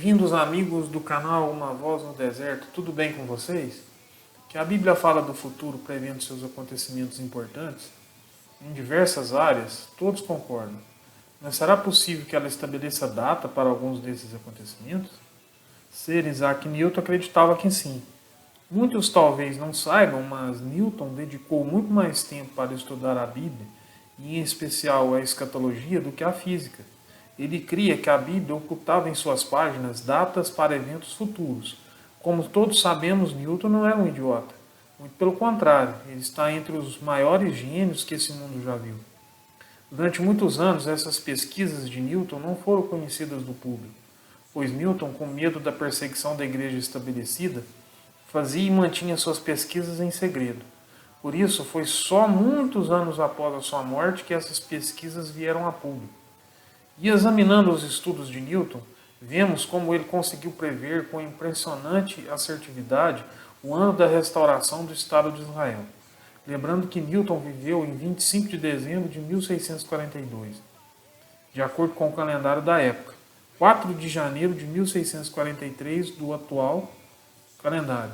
Bem-vindos, amigos do canal Uma Voz no Deserto. Tudo bem com vocês? Que a Bíblia fala do futuro prevendo seus acontecimentos importantes em diversas áreas, todos concordam. Mas será possível que ela estabeleça data para alguns desses acontecimentos? Sir Isaac Newton acreditava que sim. Muitos talvez não saibam, mas Newton dedicou muito mais tempo para estudar a Bíblia, e em especial a escatologia, do que a física. Ele cria que a Bíblia ocultava em suas páginas datas para eventos futuros. Como todos sabemos, Newton não era um idiota. Muito pelo contrário, ele está entre os maiores gênios que esse mundo já viu. Durante muitos anos, essas pesquisas de Newton não foram conhecidas do público, pois Newton, com medo da perseguição da igreja estabelecida, fazia e mantinha suas pesquisas em segredo. Por isso, foi só muitos anos após a sua morte que essas pesquisas vieram a público. E examinando os estudos de Newton, vemos como ele conseguiu prever com impressionante assertividade o ano da restauração do Estado de Israel. Lembrando que Newton viveu em 25 de dezembro de 1642, de acordo com o calendário da época, 4 de janeiro de 1643 do atual calendário,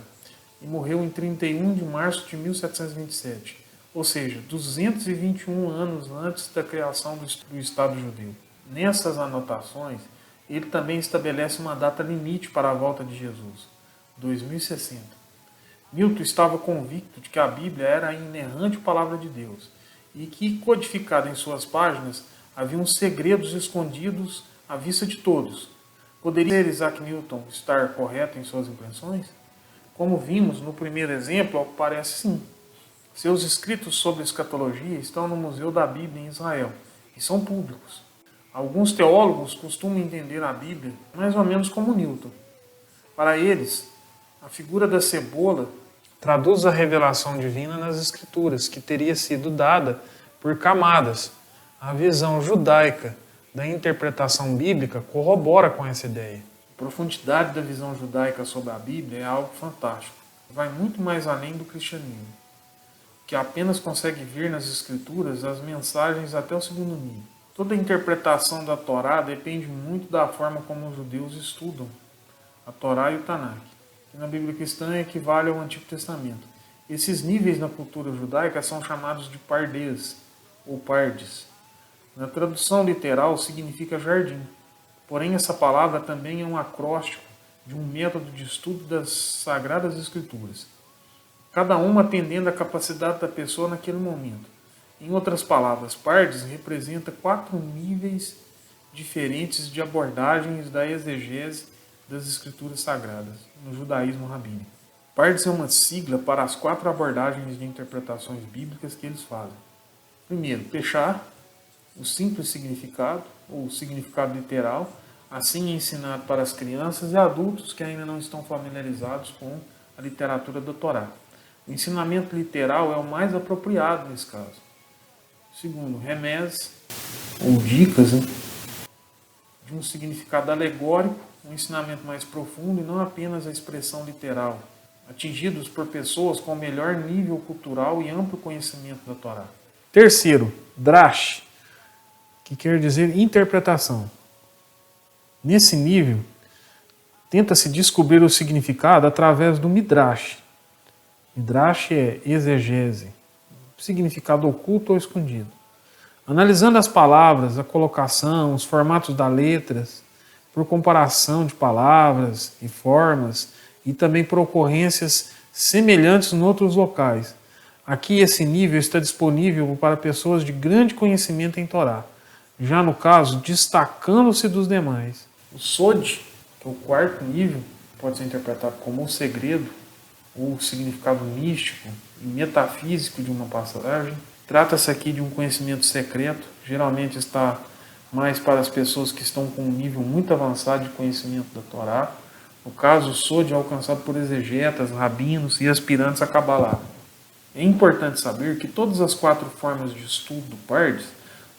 e morreu em 31 de março de 1727, ou seja, 221 anos antes da criação do Estado judeu. Nessas anotações, ele também estabelece uma data limite para a volta de Jesus, 2060. Newton estava convicto de que a Bíblia era a inerrante palavra de Deus e que, codificada em suas páginas, haviam segredos escondidos à vista de todos. Poderia Isaac Newton estar correto em suas impressões? Como vimos no primeiro exemplo, ao que parece sim. Seus escritos sobre escatologia estão no Museu da Bíblia em Israel e são públicos. Alguns teólogos costumam entender a Bíblia mais ou menos como Newton. Para eles, a figura da cebola traduz a revelação divina nas Escrituras, que teria sido dada por camadas. A visão judaica da interpretação bíblica corrobora com essa ideia. A profundidade da visão judaica sobre a Bíblia é algo fantástico. Vai muito mais além do cristianismo, que apenas consegue ver nas Escrituras as mensagens até o segundo nível. Toda a interpretação da Torá depende muito da forma como os judeus estudam a Torá e o Tanakh, que na Bíblia cristã equivale ao Antigo Testamento. Esses níveis na cultura judaica são chamados de pardês, ou pardes. Na tradução literal significa jardim, porém essa palavra também é um acróstico de um método de estudo das Sagradas Escrituras, cada uma atendendo à capacidade da pessoa naquele momento. Em outras palavras, pardes representa 4 níveis diferentes de abordagens da exegese das escrituras sagradas, no judaísmo rabínico. Pardes é uma sigla para as 4 abordagens de interpretações bíblicas que eles fazem. Primeiro, pechar, o simples significado, ou significado literal, assim é ensinado para as crianças e adultos que ainda não estão familiarizados com a literatura da Torá. O ensinamento literal é o mais apropriado nesse caso. Segundo, remés, ou dicas, de um significado alegórico, um ensinamento mais profundo e não apenas a expressão literal, atingidos por pessoas com melhor nível cultural e amplo conhecimento da Torá. Terceiro, drash, que quer dizer interpretação. Nesse nível, tenta-se descobrir o significado através do midrash. Midrash é exegese, significado oculto ou escondido. Analisando as palavras, a colocação, os formatos das letras, por comparação de palavras e formas, e também por ocorrências semelhantes em outros locais. Aqui esse nível está disponível para pessoas de grande conhecimento em Torá, já no caso, destacando-se dos demais. O Sod, que é o 4º nível, pode ser interpretado como um segredo, ou significado místico e metafísico de uma passagem. Trata-se aqui de um conhecimento secreto, geralmente está mais para as pessoas que estão com um nível muito avançado de conhecimento da Torá. No caso, o Sod é alcançado por exegetas, rabinos e aspirantes a Cabalá. É importante saber que todas as 4 formas de estudo do Pardes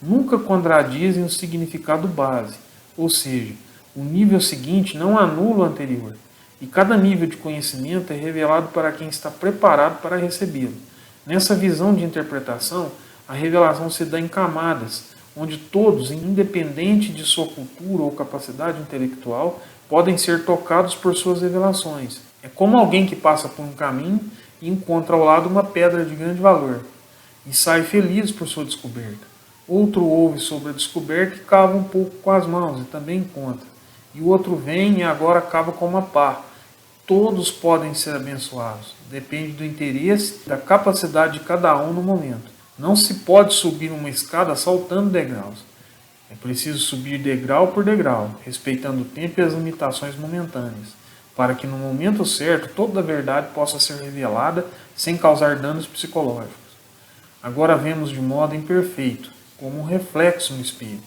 nunca contradizem o significado base, ou seja, o nível seguinte não anula o anterior. E cada nível de conhecimento é revelado para quem está preparado para recebê-lo. Nessa visão de interpretação, a revelação se dá em camadas, onde todos, independente de sua cultura ou capacidade intelectual, podem ser tocados por suas revelações. É como alguém que passa por um caminho e encontra ao lado uma pedra de grande valor e sai feliz por sua descoberta. Outro ouve sobre a descoberta e cava um pouco com as mãos e também encontra. E o outro vem e agora cava com uma pá. Todos podem ser abençoados. Depende do interesse e da capacidade de cada um no momento. Não se pode subir uma escada saltando degraus. É preciso subir degrau por degrau, respeitando o tempo e as limitações momentâneas, para que no momento certo toda a verdade possa ser revelada sem causar danos psicológicos. Agora vemos de modo imperfeito, como um reflexo no espelho,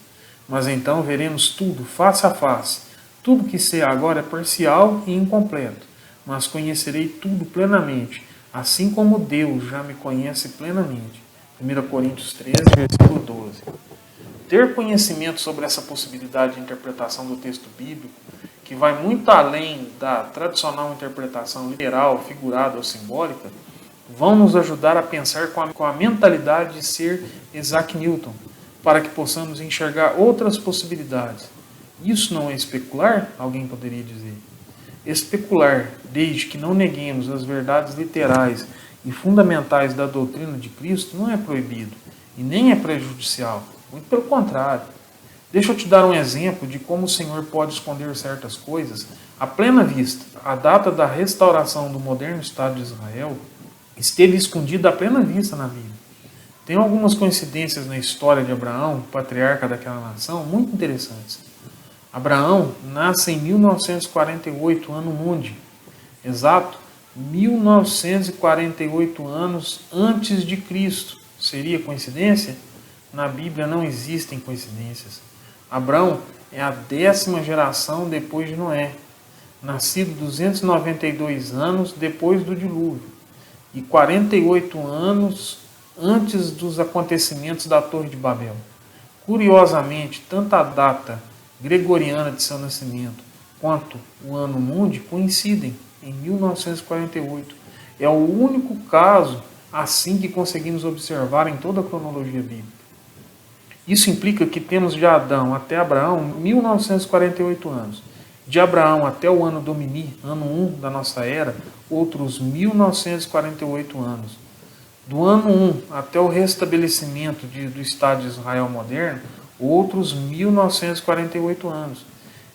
mas então veremos tudo face a face. Tudo que sei agora é parcial e incompleto, mas conhecerei tudo plenamente, assim como Deus já me conhece plenamente. 1 Coríntios 13, versículo 12. Ter conhecimento sobre essa possibilidade de interpretação do texto bíblico, que vai muito além da tradicional interpretação literal, figurada ou simbólica, vão nos ajudar a pensar com a mentalidade de ser Isaac Newton, para que possamos enxergar outras possibilidades. Isso não é especular? Alguém poderia dizer. Especular, desde que não neguemos as verdades literais e fundamentais da doutrina de Cristo, não é proibido e nem é prejudicial. Muito pelo contrário. Deixa eu te dar um exemplo de como o Senhor pode esconder certas coisas à plena vista. A data da restauração do moderno Estado de Israel esteve escondida à plena vista na Bíblia. Tem algumas coincidências na história de Abraão, patriarca daquela nação, muito interessantes. Abraão nasce em 1948, ano mundi. Exato, 1948 anos antes de Cristo. Seria coincidência? Na Bíblia não existem coincidências. Abraão é a 10ª geração depois de Noé, nascido 292 anos depois do dilúvio e 48 anos antes dos acontecimentos da Torre de Babel. Curiosamente, tanto a data gregoriana de seu nascimento quanto o ano mundi coincidem em 1948. É o único caso assim que conseguimos observar em toda a cronologia bíblica. Isso implica que temos de Adão até Abraão 1948 anos. De Abraão até o ano Domini, ano 1 da nossa era, outros 1948 anos. Do ano 1 até o restabelecimento do Estado de Israel moderno, outros 1948 anos.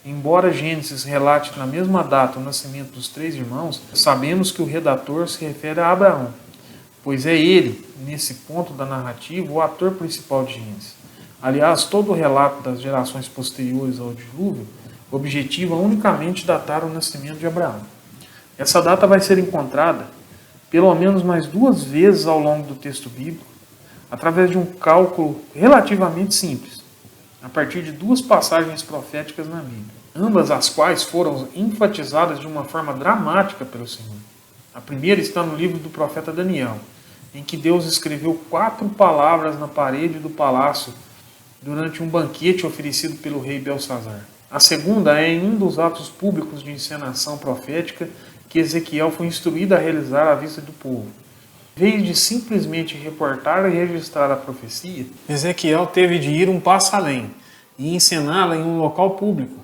Embora Gênesis relate na mesma data o nascimento dos 3 irmãos, sabemos que o redator se refere a Abraão, pois é ele, nesse ponto da narrativa, o ator principal de Gênesis. Aliás, todo o relato das gerações posteriores ao dilúvio objetiva unicamente datar o nascimento de Abraão. Essa data vai ser encontrada pelo menos mais 2 vezes ao longo do texto bíblico, através de um cálculo relativamente simples, a partir de 2 passagens proféticas na Bíblia, ambas as quais foram enfatizadas de uma forma dramática pelo Senhor. A primeira está no livro do profeta Daniel, em que Deus escreveu 4 palavras na parede do palácio durante um banquete oferecido pelo rei Belsazar. A segunda é em um dos atos públicos de encenação profética que Ezequiel foi instruído a realizar à vista do povo. Em vez de simplesmente reportar e registrar a profecia, Ezequiel teve de ir um passo além e encená-la em um local público.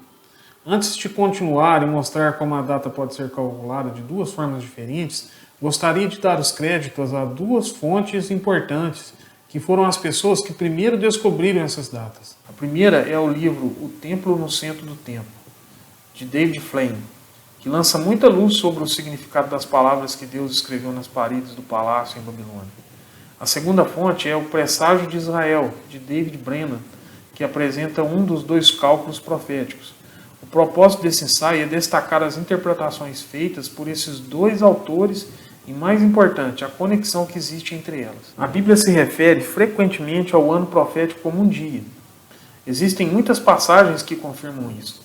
Antes de continuar e mostrar como a data pode ser calculada de 2 formas diferentes, gostaria de dar os créditos a 2 fontes importantes, que foram as pessoas que primeiro descobriram essas datas. A primeira é o livro O Templo no Centro do Templo, de David Flame, que lança muita luz sobre o significado das palavras que Deus escreveu nas paredes do palácio em Babilônia. A segunda fonte é O Presságio de Israel, de David Brennan, que apresenta um dos 2 cálculos proféticos. O propósito desse ensaio é destacar as interpretações feitas por esses 2 autores e, mais importante, a conexão que existe entre elas. A Bíblia se refere frequentemente ao ano profético como um dia. Existem muitas passagens que confirmam isso.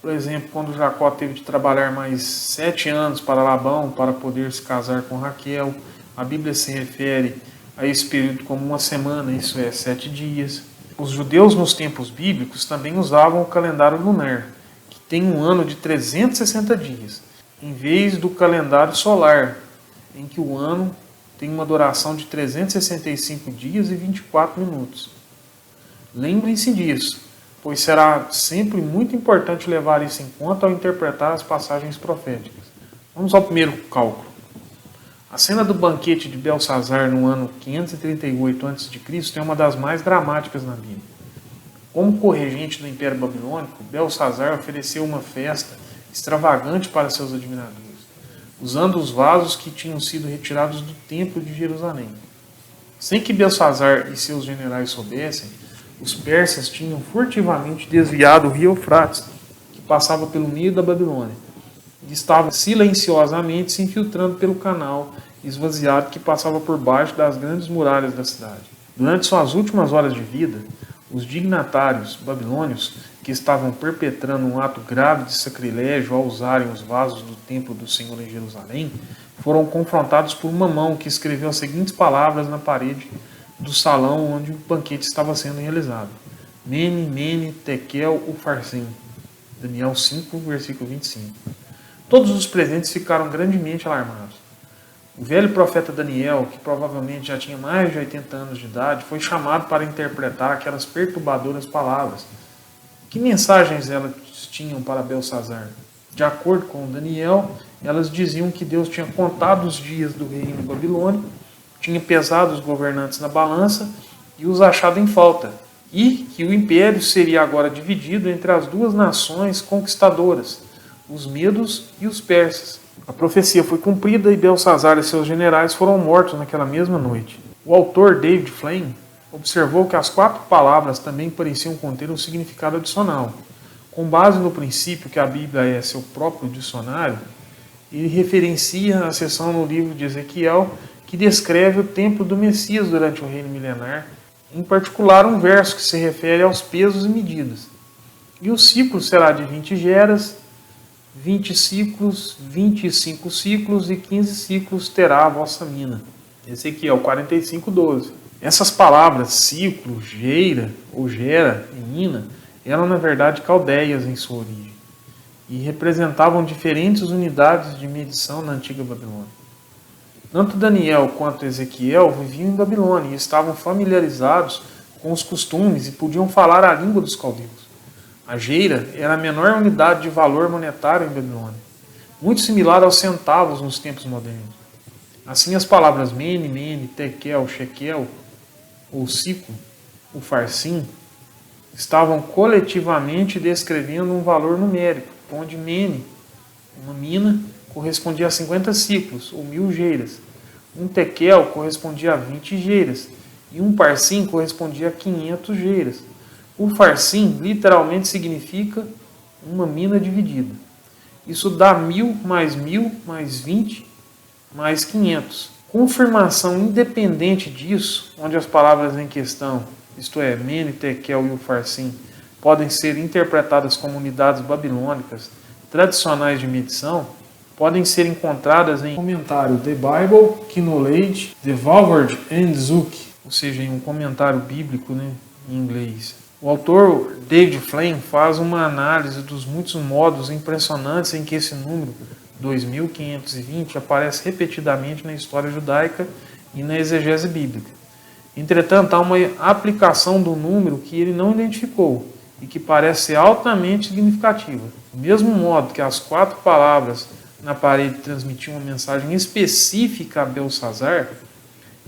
Por exemplo, quando Jacó teve de trabalhar mais 7 anos para Labão para poder se casar com Raquel, a Bíblia se refere a esse período como uma semana, isso é, 7 dias. Os judeus nos tempos bíblicos também usavam o calendário lunar, que tem um ano de 360 dias, em vez do calendário solar, em que o ano tem uma duração de 365 dias e 24 minutos. Lembrem-se disso. pois será sempre muito importante levar isso em conta ao interpretar as passagens proféticas. Vamos ao primeiro cálculo. A cena do banquete de Belsazar no ano 538 a.C. é uma das mais dramáticas na Bíblia. Como corregente do Império Babilônico, Belsazar ofereceu uma festa extravagante para seus admiradores, usando os vasos que tinham sido retirados do Templo de Jerusalém. Sem que Belsazar e seus generais soubessem, os persas tinham furtivamente desviado o rio Eufrates, que passava pelo meio da Babilônia, e estava silenciosamente se infiltrando pelo canal esvaziado que passava por baixo das grandes muralhas da cidade. Durante suas últimas horas de vida, os dignatários babilônios, que estavam perpetrando um ato grave de sacrilégio ao usarem os vasos do templo do Senhor em Jerusalém, foram confrontados por uma mão que escreveu as seguintes palavras na parede do salão onde o banquete estava sendo realizado: Mene, Mene, Tekel, Ufarsim. Daniel 5, versículo 25. Todos os presentes ficaram grandemente alarmados. O velho profeta Daniel, que provavelmente já tinha mais de 80 anos de idade, foi chamado para interpretar aquelas perturbadoras palavras. Que mensagens elas tinham para Belsazar? De acordo com Daniel, elas diziam que Deus tinha contado os dias do reino babilônico, tinha pesado os governantes na balança e os achado em falta, e que o império seria agora dividido entre as duas nações conquistadoras, os medos e os persas. A profecia foi cumprida e Belsazar e seus generais foram mortos naquela mesma noite. O autor David Flame observou que as 4 palavras também pareciam conter um significado adicional. Com base no princípio que a Bíblia é seu próprio dicionário, ele referencia a seção no livro de Ezequiel que descreve o templo do Messias durante o reino milenar, em particular um verso que se refere aos pesos e medidas. E o ciclo será de 20 geras, 20 ciclos, 25 ciclos e 15 ciclos terá a vossa mina. Ezequiel 45:12. Essas palavras ciclo, geira ou gera e mina eram na verdade caldeias em sua origem e representavam diferentes unidades de medição na antiga Babilônia. Tanto Daniel quanto Ezequiel viviam em Babilônia e estavam familiarizados com os costumes e podiam falar a língua dos caldeus. A geira era a menor unidade de valor monetário em Babilônia, muito similar aos centavos nos tempos modernos. Assim, as palavras mene, mene, tekel, shekel, ou ciclo, o farsim, estavam coletivamente descrevendo um valor numérico, onde mene, uma mina, correspondia a 50 ciclos, ou 1000 geiras. Um tekel correspondia a 20 geiras, e um parsim correspondia a 500 geiras. O farsim literalmente significa uma mina dividida. Isso dá 1000 mais 20 mais 500. Confirmação independente disso, onde as palavras em questão, isto é, mene, tekel e o farsim, podem ser interpretadas como unidades babilônicas tradicionais de medição, podem ser encontradas em comentário The Bible, Knowledge, The Valvard and Zook, ou seja, em um comentário bíblico, em inglês. O autor David Flame faz uma análise dos muitos modos impressionantes em que esse número 2520 aparece repetidamente na história judaica e na exegese bíblica. Entretanto, há uma aplicação do número que ele não identificou e que parece ser altamente significativa. Do mesmo modo que as 4 palavras na parede transmitiam uma mensagem específica a Belsazar,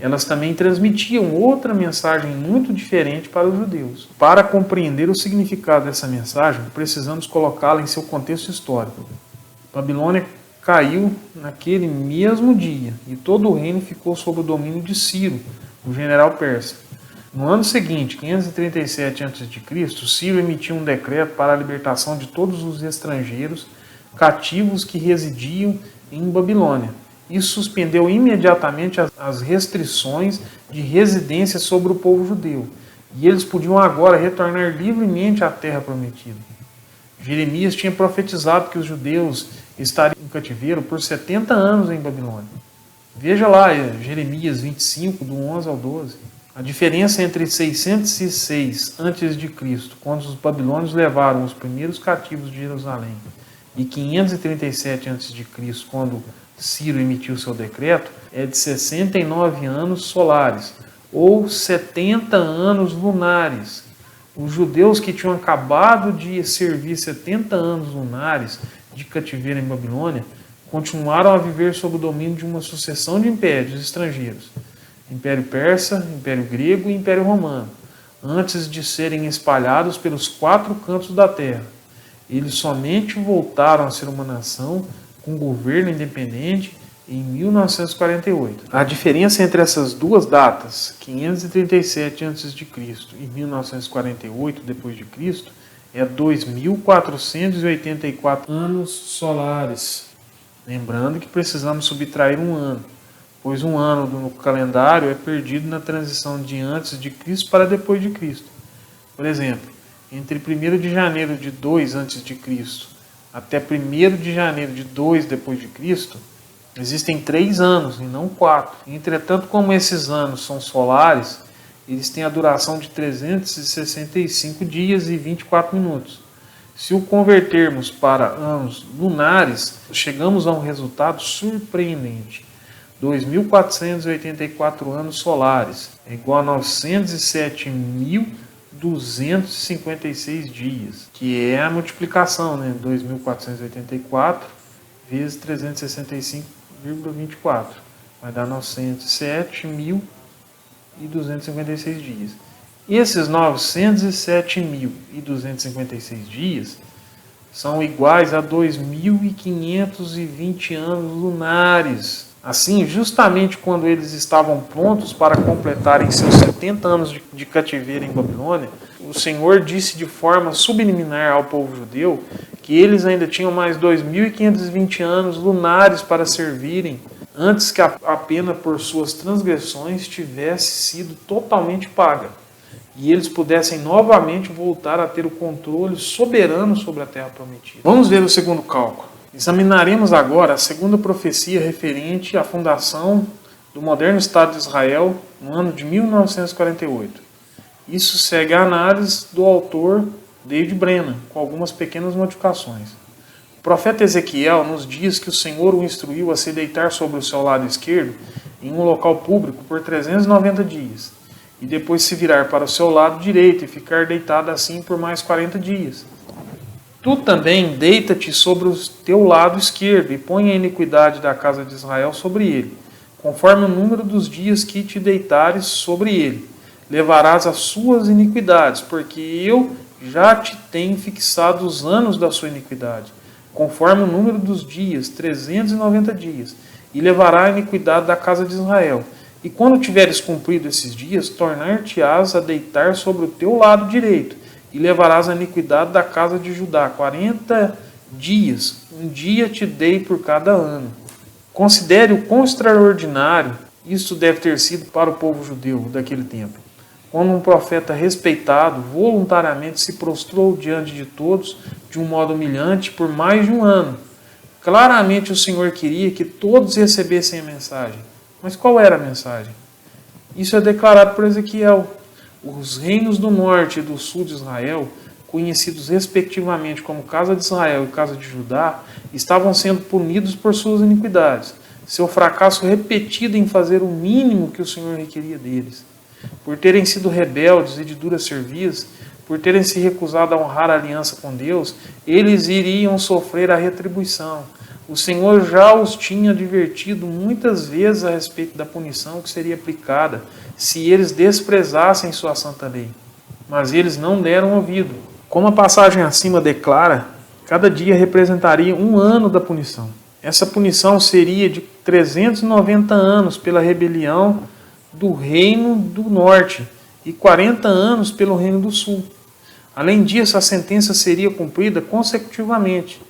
elas também transmitiam outra mensagem muito diferente para os judeus. Para compreender o significado dessa mensagem, precisamos colocá-la em seu contexto histórico. Babilônia caiu naquele mesmo dia e todo o reino ficou sob o domínio de Ciro, o general persa. No ano seguinte, 537 a.C., Ciro emitiu um decreto para a libertação de todos os estrangeiros cativos que residiam em Babilônia. Isso suspendeu imediatamente as restrições de residência sobre o povo judeu, e eles podiam agora retornar livremente à terra prometida. Jeremias tinha profetizado que os judeus estariam em cativeiro por 70 anos em Babilônia. Veja lá, Jeremias 25, do 11 ao 12. A diferença entre 606 a.C., quando os babilônios levaram os primeiros cativos de Jerusalém, e 537 a.C., quando Ciro emitiu seu decreto, é de 69 anos solares, ou 70 anos lunares. Os judeus que tinham acabado de servir 70 anos lunares de cativeiro em Babilônia continuaram a viver sob o domínio de uma sucessão de impérios estrangeiros, Império Persa, Império Grego e Império Romano, antes de serem espalhados pelos 4 cantos da terra. Eles somente voltaram a ser uma nação com governo independente em 1948. A diferença entre essas duas datas, 537 a.C. e 1948 d.C., é 2.484 anos solares. Lembrando que precisamos subtrair um ano, pois um ano no calendário é perdido na transição de antes de Cristo para depois de Cristo. Por exemplo, entre 1º de janeiro de 2 a.C. até 1º de janeiro de 2 depois de Cristo, existem 3 anos e não 4. Entretanto, como esses anos são solares, eles têm a duração de 365 dias e 24 minutos. Se o convertermos para anos lunares, chegamos a um resultado surpreendente. 2.484 anos solares é igual a 907.256 dias, que é a multiplicação, né? 2.484 vezes 365,24. Vai dar 907.256 dias. E esses 907.256 dias são iguais a 2.520 anos lunares. Assim, justamente quando eles estavam prontos para completarem seus 70 anos de cativeiro em Babilônia, o Senhor disse de forma subliminar ao povo judeu que eles ainda tinham mais 2.520 anos lunares para servirem, antes que a pena por suas transgressões tivesse sido totalmente paga, e eles pudessem novamente voltar a ter o controle soberano sobre a terra prometida. Vamos ver o segundo cálculo. Examinaremos agora a segunda profecia referente à fundação do moderno Estado de Israel no ano de 1948. Isso segue a análise do autor David Brennan, com algumas pequenas modificações. O profeta Ezequiel nos diz que o Senhor o instruiu a se deitar sobre o seu lado esquerdo em um local público por 390 dias, e depois se virar para o seu lado direito e ficar deitado assim por mais 40 dias. Tu também deita-te sobre o teu lado esquerdo e põe a iniquidade da casa de Israel sobre ele, conforme o número dos dias que te deitares sobre ele. Levarás as suas iniquidades, porque eu já te tenho fixado os anos da sua iniquidade, conforme o número dos dias, 390 dias, e levará a iniquidade da casa de Israel. E quando tiveres cumprido esses dias, tornar-te-ás a deitar sobre o teu lado direito, e levarás a iniquidade da casa de Judá. 40 dias, um dia te dei por cada ano. Considere o quão extraordinário isso deve ter sido para o povo judeu daquele tempo, quando um profeta respeitado voluntariamente se prostrou diante de todos de um modo humilhante por mais de um ano. Claramente o Senhor queria que todos recebessem a mensagem. Mas qual era a mensagem? Isso é declarado por Ezequiel. Os reinos do norte e do sul de Israel, conhecidos respectivamente como Casa de Israel e Casa de Judá, estavam sendo punidos por suas iniquidades, seu fracasso repetido em fazer o mínimo que o Senhor requeria deles. Por terem sido rebeldes e de dura cerviz, por terem se recusado a honrar a aliança com Deus, eles iriam sofrer a retribuição. O Senhor já os tinha advertido muitas vezes a respeito da punição que seria aplicada se eles desprezassem sua santa lei. Mas eles não deram ouvido. Como a passagem acima declara, cada dia representaria um ano da punição. Essa punição seria de 390 anos pela rebelião do reino do norte e 40 anos pelo reino do sul. Além disso, a sentença seria cumprida consecutivamente,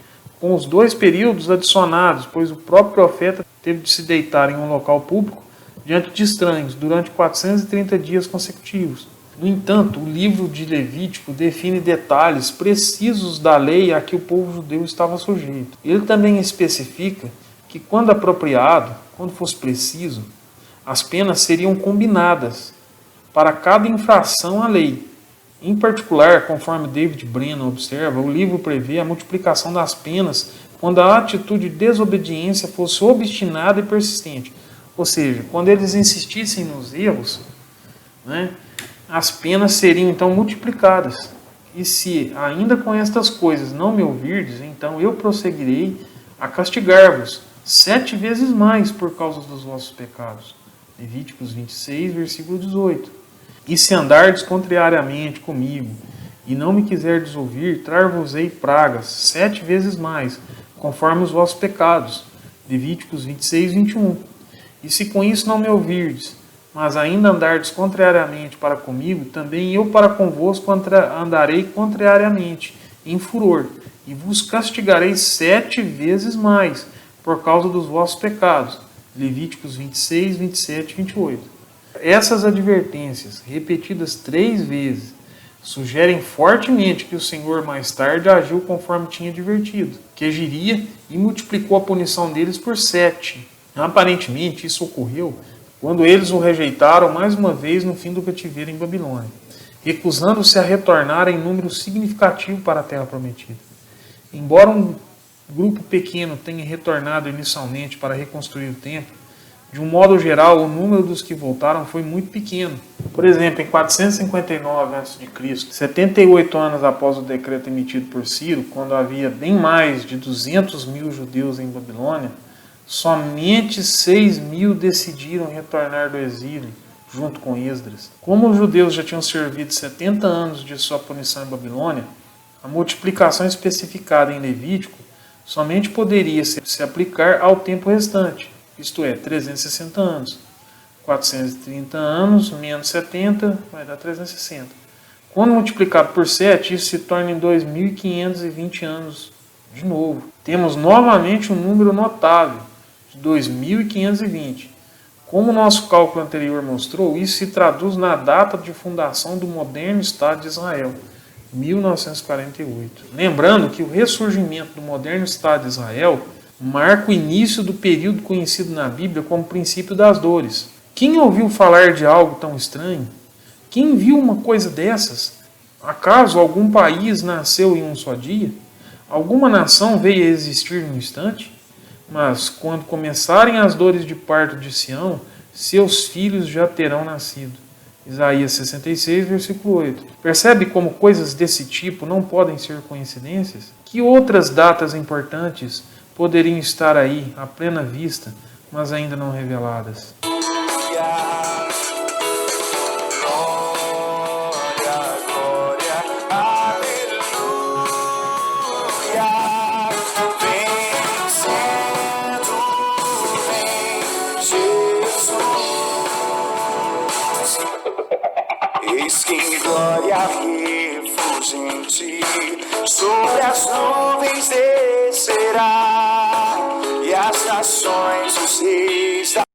com os 2 períodos adicionados, pois o próprio profeta teve de se deitar em um local público diante de estranhos durante 430 dias consecutivos. No entanto, o livro de Levítico define detalhes precisos da lei a que o povo judeu estava sujeito. Ele também especifica que, quando apropriado, quando fosse preciso, as penas seriam combinadas para cada infração à lei. Em particular, conforme David Brennan observa, o livro prevê a multiplicação das penas quando a atitude de desobediência fosse obstinada e persistente. Ou seja, quando eles insistissem nos erros, as penas seriam então multiplicadas. E se ainda com estas coisas não me ouvirdes, então eu prosseguirei a castigar-vos 7 vezes mais por causa dos vossos pecados. Levíticos 26, versículo 18. E se andardes contrariamente comigo, e não me quiserdes ouvir, trar-vos-ei pragas 7 vezes mais, conforme os vossos pecados. Levíticos 26, 21. E se com isso não me ouvirdes, mas ainda andardes contrariamente para comigo, também eu para convosco andarei contrariamente, em furor, e vos castigarei 7 vezes mais, por causa dos vossos pecados. Levíticos 26, 27 e 28. Essas advertências, repetidas 3 vezes, sugerem fortemente que o Senhor mais tarde agiu conforme tinha advertido, que agiria e multiplicou a punição deles por 7. Aparentemente, isso ocorreu quando eles o rejeitaram mais uma vez no fim do cativeiro em Babilônia, recusando-se a retornar em número significativo para a terra prometida. Embora um grupo pequeno tenha retornado inicialmente para reconstruir o templo, de um modo geral, o número dos que voltaram foi muito pequeno. Por exemplo, em 459 a.C., 78 anos após o decreto emitido por Ciro, quando havia bem mais de 200 mil judeus em Babilônia, somente 6 mil decidiram retornar do exílio, junto com Esdras. Como os judeus já tinham servido 70 anos de sua punição em Babilônia, a multiplicação especificada em Levítico somente poderia se aplicar ao tempo restante, isto é, 360 anos. 430 anos menos 70 vai dar 360. Quando multiplicado por 7, isso se torna em 2.520 anos de novo. Temos novamente um número notável, de 2.520. Como o nosso cálculo anterior mostrou, isso se traduz na data de fundação do moderno Estado de Israel, 1948. Lembrando que o ressurgimento do moderno Estado de Israel marca o início do período conhecido na Bíblia como princípio das dores. Quem ouviu falar de algo tão estranho? Quem viu uma coisa dessas? Acaso algum país nasceu em um só dia? Alguma nação veio a existir num instante? Mas quando começarem as dores de parto de Sião, seus filhos já terão nascido. Isaías 66, versículo 8. Percebe como coisas desse tipo não podem ser coincidências? Que outras datas importantes poderiam estar aí, à plena vista, mas ainda não reveladas? Eis que em glória refulgente sobre as nuvens descerá, e as nações, os reis da